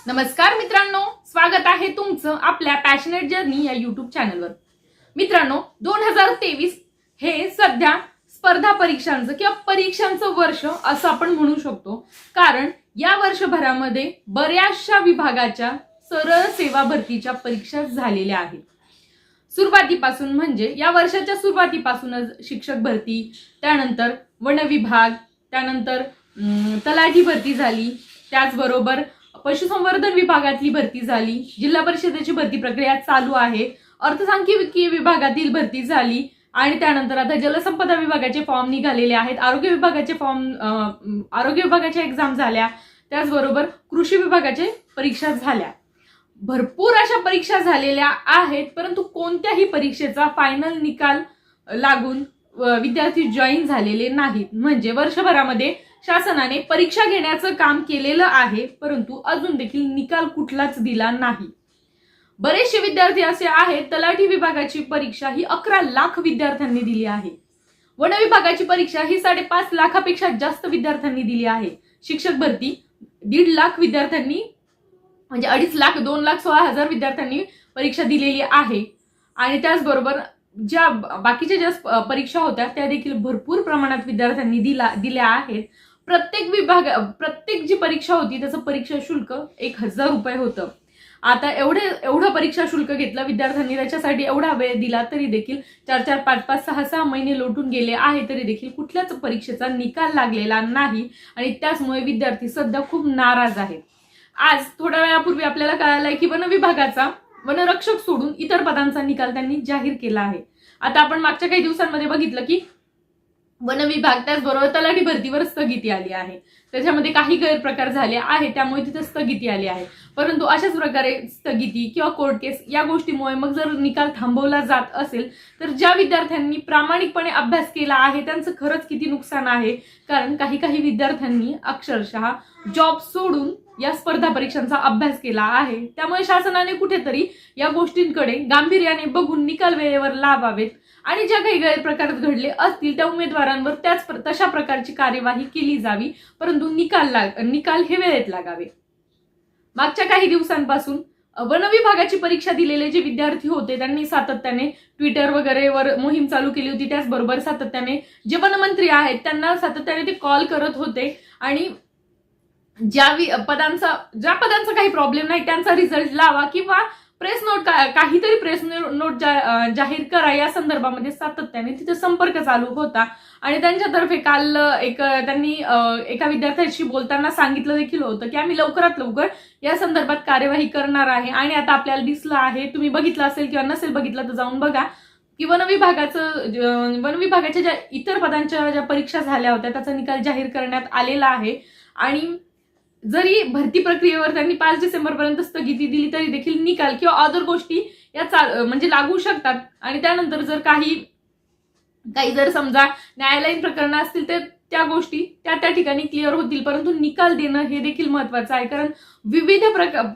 नमस्कार मित्रांनो, स्वागत आहे तुमचं आपल्या पॅशनेट जर्नी या युट्यूब चॅनलवर। मित्रांनो, 2023 हे सध्या स्पर्धा परीक्षांचं किंवा परीक्षांचं वर्ष असं आपण म्हणू शकतो, कारण या वर्षभरामध्ये बऱ्याचशा विभागाच्या सरळ सेवा भरतीच्या परीक्षा झालेल्या आहेत। सुरुवातीपासून म्हणजे या वर्षाच्या सुरुवातीपासूनच शिक्षक भरती, त्यानंतर वन विभाग, त्यानंतर तलाठी भरती झाली, त्याचबरोबर पशुसंवर्धन विभागातली भरती झाली, जिल्हा परिषदेची भरती प्रक्रिया चालू आहे, अर्थसंख्यिकी विभागातील भरती झाली आणि त्यानंतर आता जलसंपदा विभागाचे फॉर्म निघालेले आहेत, आरोग्य विभागाच्या एक्झाम झाल्या, त्याचबरोबर कृषी विभागाचे परीक्षा झाल्या। भरपूर अशा परीक्षा झालेल्या आहेत, परंतु कोणत्याही परीक्षेचा फायनल निकाल लागून विद्यार्थी जॉईन झालेले नाहीत। म्हणजे वर्षभरामध्ये शासनाने परीक्षा घेण्याचं काम केलेलं आहे, परंतु अजून देखील निकाल कुठलाच दिला नाही। बरेचसे विद्यार्थी असे आहेत, तलाठी विभागाची परीक्षा ही 11 लाख विद्यार्थ्यांनी दिली आहे, वन विभागाची परीक्षा ही 5.5 लाखापेक्षा जास्त विद्यार्थ्यांनी दिली आहे, शिक्षक भरती 1.5 लाख विद्यार्थ्यांनी म्हणजे 2.5 लाख 2,16,000 विद्यार्थ्यांनी परीक्षा दिलेली आहे। आणि त्याचबरोबर ज्या बाकीच्या ज्या परीक्षा होत्या त्या देखील भरपूर प्रमाणात विद्यार्थ्यांनी दिल्या आहेत। प्रत्येक जी परीक्षा होती त्याचं परीक्षा शुल्क 1,000 रुपये होतं। आता एवढं परीक्षा शुल्क घेतलं विद्यार्थ्यांनी, त्याच्यासाठी एवढा वेळ दिला तरी देखील 4-4, 5-5, 6-6 महिने लोटून गेले आहे, तरी देखील कुठल्याच परीक्षेचा निकाल लागलेला नाही आणि त्याचमुळे विद्यार्थी सध्या खूप नाराज आहेत। आज थोड्या वेळापूर्वी आपल्याला कळालंय की वन विभागाचा वनरक्षक सोडून इतर पदांचा निकाल त्यांनी जाहीर केला आहे। आता आपण मागच्या काही दिवसांमध्ये बघितलं की वन विभाग त्याचबरोबर तलाठी भरतीवर स्थगिती आली आहे, त्याच्यामध्ये काही गैरप्रकार झाले आहे, त्यामुळे तिथे स्थगिती आली आहे। परंतु अशाच प्रकारे स्थगिती किंवा कोर्ट केस या गोष्टीमुळे मग जर निकाल थांबवला जात असेल तर ज्या विद्यार्थ्यांनी प्रामाणिकपणे अभ्यास केला आहे त्यांचं खरंच किती नुकसान आहे, कारण काही विद्यार्थ्यांनी अक्षरशः जॉब सोडून या स्पर्धा परीक्षांचा अभ्यास केला आहे। त्यामुळे शासनाने कुठेतरी या गोष्टींकडे गांभीर्याने बघून निकाल वेळेवर लावावेत आणि ज्या काही गैरप्रकार घडले असतील त्या उमेदवारांवर तशा प्रकारची कार्यवाही केली जावी, परंतु निकाल हे वेळेत लागावे। मागच्या काही दिवसांपासून वन विभागाची परीक्षा दिलेले जे विद्यार्थी होते त्यांनी सातत्याने ट्विटर वगैरेवर मोहीम चालू केली होती, त्याचबरोबर सातत्याने जे वनमंत्री आहेत त्यांना सातत्याने ते कॉल करत होते आणि ज्या पदांचा काही प्रॉब्लेम नाही त्यांचा रिझल्ट लावा किंवा प्रेस नोट काहीतरी प्रेस नोट जाहीर करा या संदर्भामध्ये सातत्याने तिथे संपर्क चालू होता। आणि त्यांच्यातर्फे काल त्यांनी एका विद्यार्थ्याशी बोलताना सांगितलं देखील होतं की आम्ही लवकरात लवकर या संदर्भात कार्यवाही करणार आहे। आणि आता आपल्याला दिसलं आहे, तुम्ही बघितलं असेल किंवा नसेल बघितलं तर जाऊन बघा की वन विभागाच्या ज्या इतर पदांच्या ज्या परीक्षा झाल्या होत्या त्याचा निकाल जाहीर करण्यात आलेला आहे। आणि जरी भरती प्रक्रियेवर त्यांनी 5 डिसेंबर पर्यंत स्थगिती दिली तरी देखील निकाल किंवा अदर गोष्टी या म्हणजे लागू शकतात। आणि त्यानंतर जर काही जर समजा न्यायालयीन प्रकरणं असतील तर त्या गोष्टी त्या ठिकाणी क्लिअर होतील, परंतु निकाल देणं हे देखील महत्वाचं आहे, कारण विविध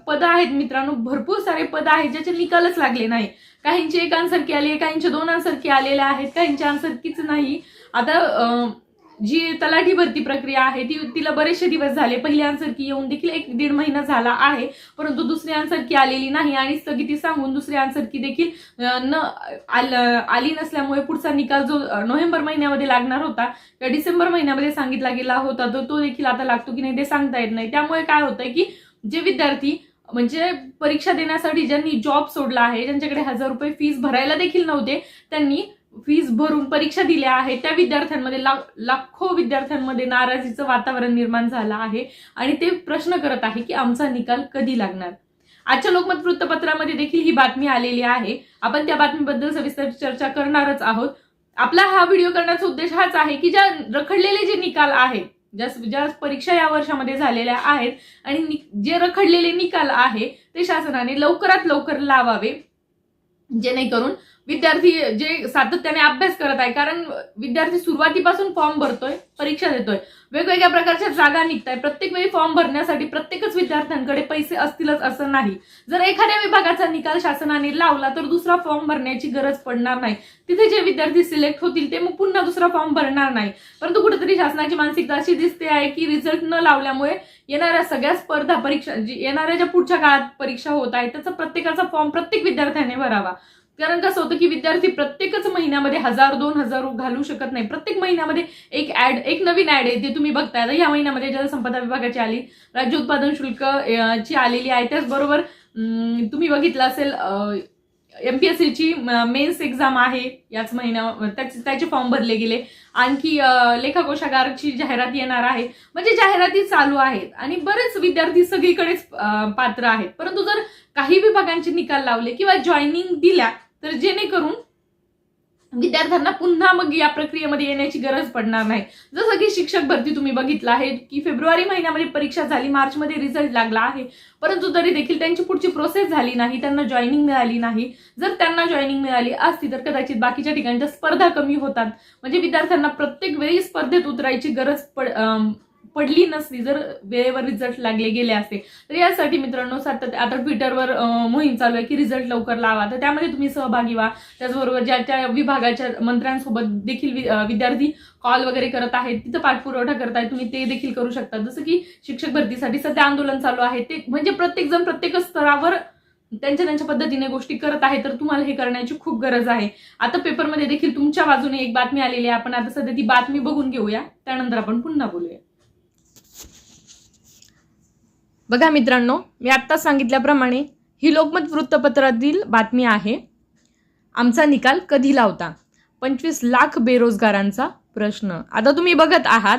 पद आहेत मित्रांनो, भरपूर सारे पद आहेत ज्याचे निकालच लागले नाही। काहींची 1 आन्सर की आली आहे, काहींचे 2 आन्सर की आलेल्या आहेत, काहींची आन्सर कीच नाही। आता जी तलाठी भरती प्रक्रिया आहे तिला बरेचसे दिवस झाले, पहिली आन्सर की येऊन देखील 1-1.5 महिना झाला आहे, परंतु दुसरी आन्सर की आलेली नाही आणि स्थगिती सांगून दुसरी आन्सर की देखील आली नसल्यामुळे पुढचा निकाल जो नोव्हेंबर महिन्यामध्ये लागणार होता किंवा डिसेंबर महिन्यामध्ये सांगितला गेला होता तो देखील आता लागतो की नाही ते सांगता येत नाही। त्यामुळे काय होतंय की जे विद्यार्थी म्हणजे परीक्षा देण्यासाठी ज्यांनी जॉब सोडला आहे, ज्यांच्याकडे 1,000 रुपये फीस भरायला देखील नव्हते, त्यांनी फीस भरून परीक्षा दिल्या आहेत, त्या विद्यार्थ्यांमध्ये लाखो विद्यार्थ्यांमध्ये नाराजीचं वातावरण निर्माण झालं आहे आणि ते प्रश्न करत आहे की आमचा निकाल कधी लागणार। आजच्या लोकमत वृत्तपत्रामध्ये देखील ही बातमी आलेली आहे, आपण त्या बातमीबद्दल सविस्तर चर्चा करणारच आहोत। आपला हा व्हिडिओ करण्याचा उद्देश हाच आहे की ज्या रखडलेले जे निकाल आहेत, ज्या परीक्षा या वर्षामध्ये झालेल्या आहेत आणि जे रखडलेले निकाल आहे ते शासनाने लवकरात लवकर लावावे, जेणेकरून विद्यार्थी जे सातत्याने अभ्यास करत आहे, कारण विद्यार्थी सुरुवातीपासून फॉर्म भरतोय, परीक्षा देतोय, वेगवेगळ्या प्रकारच्या जागा निघताय, प्रत्येक वेळी फॉर्म भरण्यासाठी प्रत्येकच विद्यार्थ्यांकडे पैसे असतीलच असं नाही। जर एखाद्या विभागाचा निकाल शासनाने लावला तर दुसरा फॉर्म भरण्याची गरज पडणार नाही, तिथे जे विद्यार्थी सिलेक्ट होतील ते मग पुन्हा दुसरा फॉर्म भरणार नाही। परंतु कुठेतरी शासनाची मानसिकता अशी दिसते आहे की रिझल्ट न लावल्यामुळे येणाऱ्या सगळ्या स्पर्धा परीक्षा येणाऱ्या ज्या पुढच्या काळात परीक्षा होत आहेत त्याचा प्रत्येकाचा फॉर्म प्रत्येक विद्यार्थ्याने भरावा. कारण कसं होतं की विद्यार्थी प्रत्येकच महिन्यामध्ये 1000-2000 घालू शकत नाही. प्रत्येक महिन्यामध्ये एक नवीन ऍड आहे ते तुम्ही बघताय. आता या महिन्यामध्ये जलसंपदा विभागाची आली, राज्य उत्पादन शुल्क ची आलेली आहे. त्याचबरोबर तुम्ही बघितलं असेल MPSCची मेन्स एक्झाम आहे याच त्याचे फॉर्म भरले गेले. आणखी लेखा कोशागारची जाहिरात येणार आहे. म्हणजे जाहिराती चालू आहेत आणि बरेच विद्यार्थी सगळीकडेच पात्र आहेत. परंतु जर काही विभागांचे निकाल लावले किंवा जॉईनिंग दिल्या तर जेणेकरून विद्यार्थ्यांना पुन्हा मग या प्रक्रियेमध्ये येण्याची गरज पडणार नाही. जसं की शिक्षक भरती तुम्ही बघितलं आहे की फेब्रुवारी महिन्यामध्ये परीक्षा झाली, मार्चमध्ये रिझल्ट लागला आहे, परंतु तरी देखील त्यांची पुढची प्रोसेस झाली नाही, त्यांना जॉईनिंग मिळाली नाही. जर त्यांना जॉईनिंग मिळाली असती तर कदाचित बाकीच्या ठिकाणच्या स्पर्धा कमी होतात. म्हणजे विद्यार्थ्यांना प्रत्येक वेळी स्पर्धेत उतरायची गरज पडली नसती जर वेळेवर रिझल्ट लागले गेले असते. तर यासाठी मित्रांनो आता ट्विटरवर मोहीम चालू आहे की रिझल्ट लवकर लावा. तर त्यामध्ये तुम्ही सहभागी व्हा. त्याचबरोबर ज्या त्या विभागाच्या मंत्र्यांसोबत देखील विद्यार्थी कॉल वगैरे करत आहेत, तिथं पाठपुरावा करताय, तुम्ही ते देखील करू शकता. जसं की शिक्षक भरतीसाठी सध्या आंदोलन चालू आहे, ते म्हणजे प्रत्येक जण प्रत्येक स्तरावर त्यांच्या पद्धतीने गोष्टी करत आहे. तर तुम्हाला हे करण्याची खूप गरज आहे. आता पेपरमध्ये देखील तुमच्या बाजूने एक बातमी आलेली आहे. आपण आता सध्या ती बातमी बघून घेऊया, त्यानंतर आपण पुन्हा बोलूया. बघा मित्रांनो, मी आत्ताच सांगितल्याप्रमाणे ही लोकमत वृत्तपत्रातील बातमी आहे. आमचा निकाल कधी लावता? 25 लाख बेरोजगारांचा प्रश्न. आता तुम्ही बघत आहात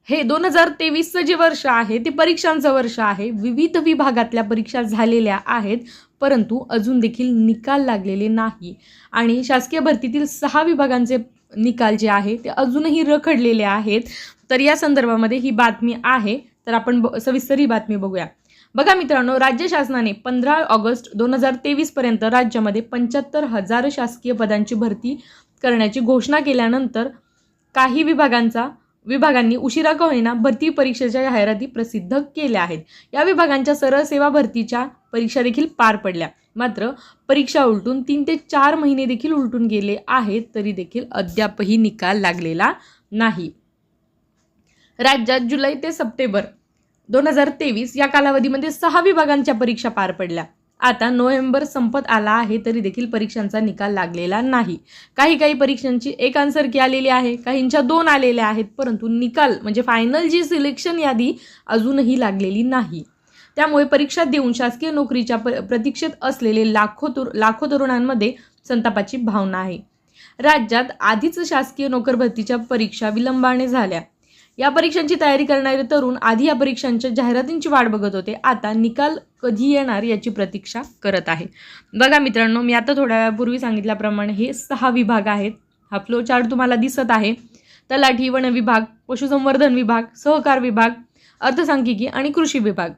हे 2023चं जे वर्ष आहे ते परीक्षांचं वर्ष आहे. विविध विभागातल्या परीक्षा झालेल्या आहेत, परंतु अजून देखील निकाल लागलेले नाही. आणि शासकीय भरतीतील 6 विभागांचे निकाल जे आहे ते अजूनही रखडलेले आहेत. तर या संदर्भामध्ये ही बातमी आहे. तर आपण सविस्तर ही बातमी बघूया. बघा मित्रांनो, राज्य शासनाने 15 ऑगस्ट 2023 पर्यंत राज्यामध्ये 75,000 शासकीय पदांची भरती करण्याची घोषणा केल्यानंतर काही विभागांनी उशिरा का होईना भरती परीक्षेच्या जाहिराती प्रसिद्ध केल्या आहेत. या विभागांच्या सरळ सेवा भरतीच्या परीक्षा देखील पार पडल्या. मात्र परीक्षा उलटून 3 ते 4 महिने देखील उलटून गेले आहेत, तरी देखील अद्यापही निकाल लागलेला नाही. राज्यात जुलै ते सप्टेंबर 2023 या कालावधीमध्ये 6 विभागांच्या परीक्षा पार पडल्या. आता नोव्हेंबर संपत आला आहे, तरी देखील परीक्षांचा निकाल लागलेला नाही. काही परीक्षांची 1 आन्सर की आलेली आहे, काहींच्या 2 आलेल्या आहेत, परंतु निकाल म्हणजे फायनल जी सिलेक्शन यादी अजूनही लागलेली नाही. त्यामुळे परीक्षा देऊन शासकीय नोकरीच्या प्रतीक्षेत असलेले लाखो तरुणांमध्ये संतापाची भावना आहे. राज्यात आधीच शासकीय नोकर भरतीच्या परीक्षा विलंबाने झाल्या. या परीक्षांची तयारी करणारे तरुण आधी या परीक्षांच्या जाहिरातींची वाट बघत होते, आता निकाल कधी येणार याची प्रतीक्षा करत आहे. बघा मित्रांनो, मी आता थोड्या वेळापूर्वी सांगितल्याप्रमाणे हे 6 विभाग आहेत. हा फ्लो चार्ट तुम्हाला दिसत आहे. तलाठी, वन विभाग, पशुसंवर्धन विभाग, सहकार विभाग, अर्थसांख्यिकी आणि कृषी विभाग.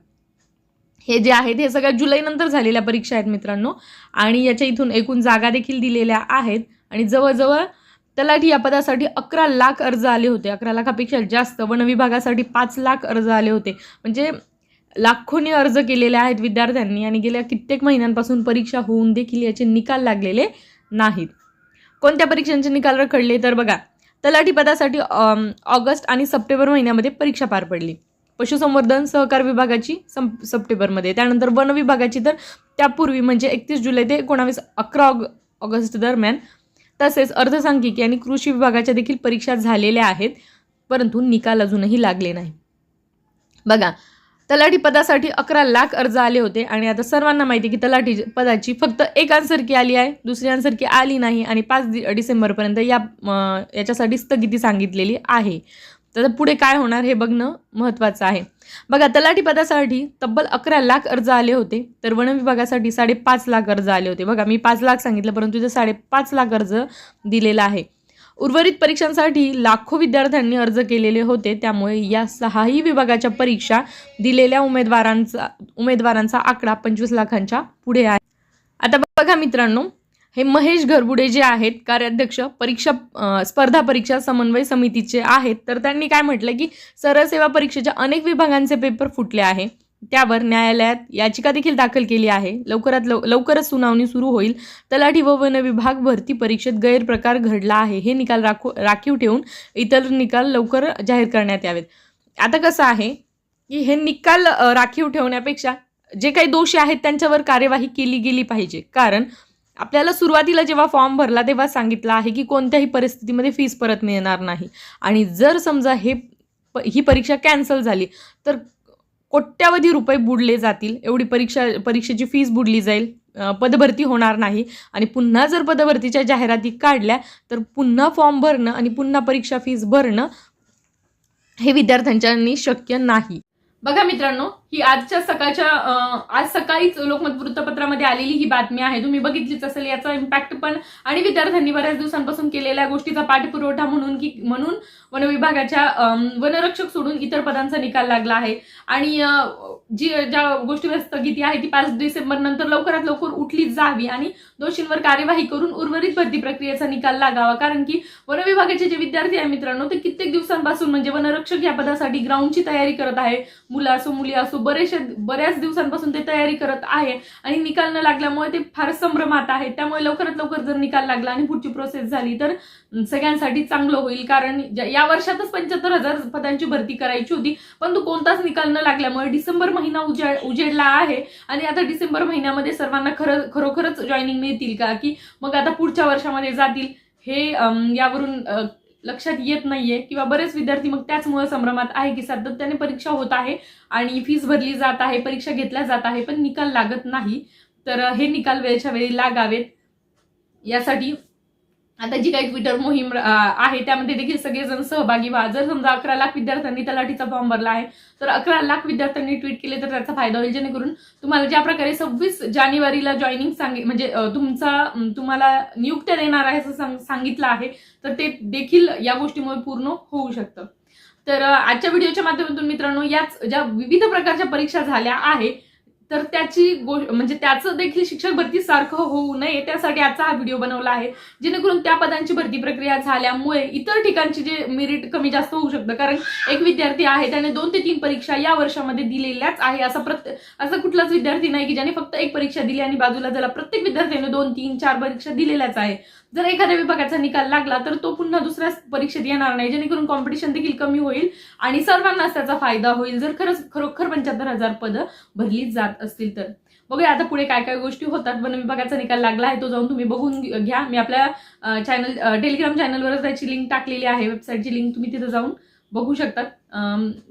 हे जे आहेत हे सगळ्या जुलैनंतर झालेल्या परीक्षा आहेत मित्रांनो. आणि याच्या इथून एकूण जागा देखील दिलेल्या आहेत. आणि जवळजवळ तलाठी या पदासाठी 11 लाख अर्ज आले होते. 11 लाखापेक्षा जास्त. वन विभागासाठी 5 लाख अर्ज आले होते. म्हणजे लाखोनी अर्ज केलेले आहेत विद्यार्थ्यांनी. आणि गेल्या कित्येक महिन्यांपासून परीक्षा होऊन देखील याचे निकाल लागलेले नाहीत. कोणत्या परीक्षांचे निकाल रखडले तर बघा, तलाठी पदासाठी ऑगस्ट आणि सप्टेंबर महिन्यामध्ये परीक्षा पार पडली. पशुसंवर्धन सहकार विभागाची सप्टेंबरमध्ये, त्यानंतर वन विभागाची तर त्यापूर्वी म्हणजे 31 जुलै ते 11 ऑगस्ट दरम्यान. तसेच अर्थसांख्यिकी आणि कृषी विभागाच्या देखील परीक्षा झालेल्या आहेत, परंतु निकाल अजूनही लागले नाही. बघा, तलाठी पदासाठी 11 लाख अर्ज आले होते. आणि आता सर्वांना माहिती आहे की तलाठी पदाची फक्त 1 आन्सर की आली आहे, दुसरी आन्सर की आली नाही. आणि 5 डिसेंबरपर्यंत याच्यासाठी स्थगिती सांगितलेली आहे. तर पुढे काय होणार हे बघणं महत्त्वाचं आहे. बघा, तलाठी पदासाठी तब्बल 11 लाख अर्ज आले होते, तर वन विभागासाठी 5.5 लाख अर्ज आले होते. बघा, मी 5 लाख सांगितलं, परंतु इथे 5.5 लाख अर्ज दिलेला आहे. उर्वरित परीक्षांसाठी लाखो विद्यार्थ्यांनी अर्ज केलेले होते. त्यामुळे या 6ही विभागाच्या परीक्षा दिलेल्या उमेदवारांचा आकडा 25 लाखांच्या पुढे आहे. आता बघा मित्रांनो, हे महेश घरबुडे जे आहेत कार्याध्यक्ष स्पर्धा परीक्षा समन्वय समितीचे आहेत. तर त्यांनी काय म्हटलं की सरळ सेवा परीक्षेच्या अनेक विभागांचे पेपर फुटले आहे. त्यावर न्यायालयात याचिका देखील दाखल केली आहे. लवकरच सुनावणी सुरू होईल. तलाठी व वन विभाग भरती परीक्षेत गैरप्रकार घडला आहे, हे निकाल राखीव ठेवून इतर निकाल लवकर जाहीर करण्यात यावेत. आता कसं आहे, की हे निकाल राखीव ठेवण्यापेक्षा जे काही दोषी आहेत त्यांच्यावर कार्यवाही केली गेली पाहिजे. कारण आपल्याला सुरुवातीला जेव्हा फॉर्म भरला तेव्हा सांगितलं आहे की कोणत्याही परिस्थितीमध्ये फीस परत मिळणार नाही, आणि जर समजा ही परीक्षा कॅन्सल झाली तर कोट्यावधी रुपये बुडले जातील. एवढी परीक्षेची फीस बुडली जाईल, पदभरती होणार नाही, आणि पुन्हा जर पदभरतीच्या जाहिराती काढल्या तर पुन्हा फॉर्म भरणं आणि पुन्हा परीक्षा फीस भरणं हे विद्यार्थ्यांनी शक्य नाही. बघा मित्रांनो, ही आज सकाळीच लोकमत वृत्तपत्रामध्ये आलेली ही बातमी आहे. तुम्ही बघितलीच असेल. याचा इम्पॅक्ट पण, आणि विद्यार्थ्यांनी बऱ्याच दिवसांपासून केलेल्या गोष्टीचा पाठपुरवठा म्हणून वन विभागाच्या वनरक्षक सोडून इतर पदांचा निकाल लागला आहे. आणि ज्या गोष्टीवर स्थगिती आहे ती 5 डिसेंबर नंतर लवकरात लवकर उठली जावी आणि दोषींवर कार्यवाही करून उर्वरित भरती प्रक्रियेचा निकाल लागावा. कारण की वन विभागाचे जे विद्यार्थी आहे मित्रांनो, ते कित्येक दिवसांपासून म्हणजे वनरक्षक या पदासाठी ग्राउंडची तयारी करत आहे. मुलं असो मुली असो, बऱ्याच दिवसांपासून ते तयारी करत आहे आणि निकाल न लागल्यामुळे ते फार संभ्रमात आहेत. त्यामुळे लवकरात लवकर जर निकाल लागला आणि पुढची प्रोसेस झाली तर सगळ्यांसाठी चांगलं होईल. कारण या वर्षातच 75,000 पदांची भरती करायची होती, पण तो कोणताच निकाल न लागल्यामुळे डिसेंबर महिना उजेडला आहे. आणि आता डिसेंबर महिन्यामध्ये सर्वांना खरोखरच जॉईनिंग मिळतील का, की मग आता पुढच्या वर्षामध्ये जातील, हे यावरून लक्षात येत नाहीये. किंवा बरेच विद्यार्थी मग त्याचमुळे संभ्रमात आहे की सातत्याने परीक्षा होत आहे आणि फीस भरली जात आहे, परीक्षा घेतल्या जात आहे, पण निकाल लागत नाही. तर हे निकाल वेळच्या वेळी लागावेत यासाठी आता जी काही ट्विटर मोहीम आहे त्यामध्ये देखील सगळेजण सहभागी व्हा. जर समजा 11 लाख विद्यार्थ्यांनी तलाठीचा फॉर्म भरला आहे तर 11 लाख विद्यार्थ्यांनी ट्विट केले तर त्याचा फायदा होईल. जेणेकरून तुम्हाला ज्या प्रकारे 26 जानेवारीला जॉईनिंग म्हणजे तुम्हाला नियुक्त्या देणार आहे असं सांगितलं आहे, तर ते देखील या गोष्टीमुळे पूर्ण होऊ शकतं. तर आजच्या व्हिडिओच्या माध्यमातून मित्रांनो, याच ज्या विविध प्रकारच्या परीक्षा झाल्या आहे तर त्याचं देखील शिक्षक भरती सारखं होऊ नये त्यासाठी आजचा हा व्हिडिओ बनवला आहे. जेणेकरून त्या पदांची भरती प्रक्रिया झाल्यामुळे इतर ठिकाणची जे मेरिट कमी जास्त होऊ शकतं. कारण एक विद्यार्थी आहे त्याने 2 ते 3 परीक्षा या वर्षामध्ये दिलेल्याच आहे. असा कुठलाच विद्यार्थी नाही की ज्याने फक्त एक परीक्षा दिली आणि बाजूला झाला. प्रत्येक विद्यार्थ्याने 2, 3, 4 परीक्षा दिलेल्याच आहे. जर एखाद्या विभागाचा निकाल लागला तर तो पुन्हा दुसऱ्या परीक्षेत येणार नाही, जेणेकरून कॉम्पिटिशन देखील कमी होईल आणि सर्वांनाच त्याचा फायदा होईल जर खरोखर 75,000 पदं भरली जात असतील तर. बघूया आता पुढे काय काय गोष्टी होतात. वन विभागाचा निकाल लागला आहे, तो जाऊन तुम्ही बघून घ्या. मी आपल्या टेलिग्राम चॅनलवरच त्याची लिंक टाकलेली आहे, वेबसाईटची लिंक तुम्ही तिथे जाऊन बघू शकतात.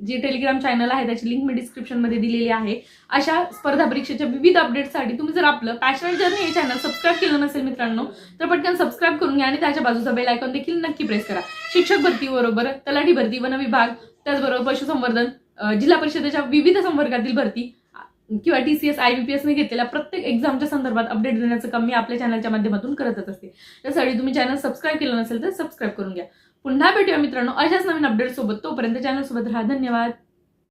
जे टेलिग्राम चॅनल आहे त्याची लिंक मी डिस्क्रिप्शनमध्ये दिलेली आहे. अशा स्पर्धा परीक्षेच्या विविध अपडेट्ससाठी तुम्ही जर आपलं पॅशनेट जर्नी हे चॅनल सबस्क्राईब केलं नसेल मित्रांनो तर पटकन सबस्क्राईब करून घ्या आणि त्याच्या बाजूचा बेल आयकॉन देखील नक्की प्रेस करा. शिक्षक भरती बरोबर तलाठी भरती, वन विभाग, त्याचबरोबर पशुसंवर्धन, जिल्हा परिषदेच्या विविध संवर्गातील भरती किंवा TCS IBPS ने घेतलेल्या प्रत्येक एक्झामच्या संदर्भात अपडेट देण्याचं काम मी आपल्या चॅनलच्या माध्यमातून करतच असते. त्यासाठी तुम्ही चॅनल सबस्क्राईब केलं नसेल तर सबस्क्राईब करून घ्या. पुन्हा भेटूया मित्रांनो अशाच नवीन अपडेट सोबत. तोपर्यंत चॅनल सोबत राहा. धन्यवाद.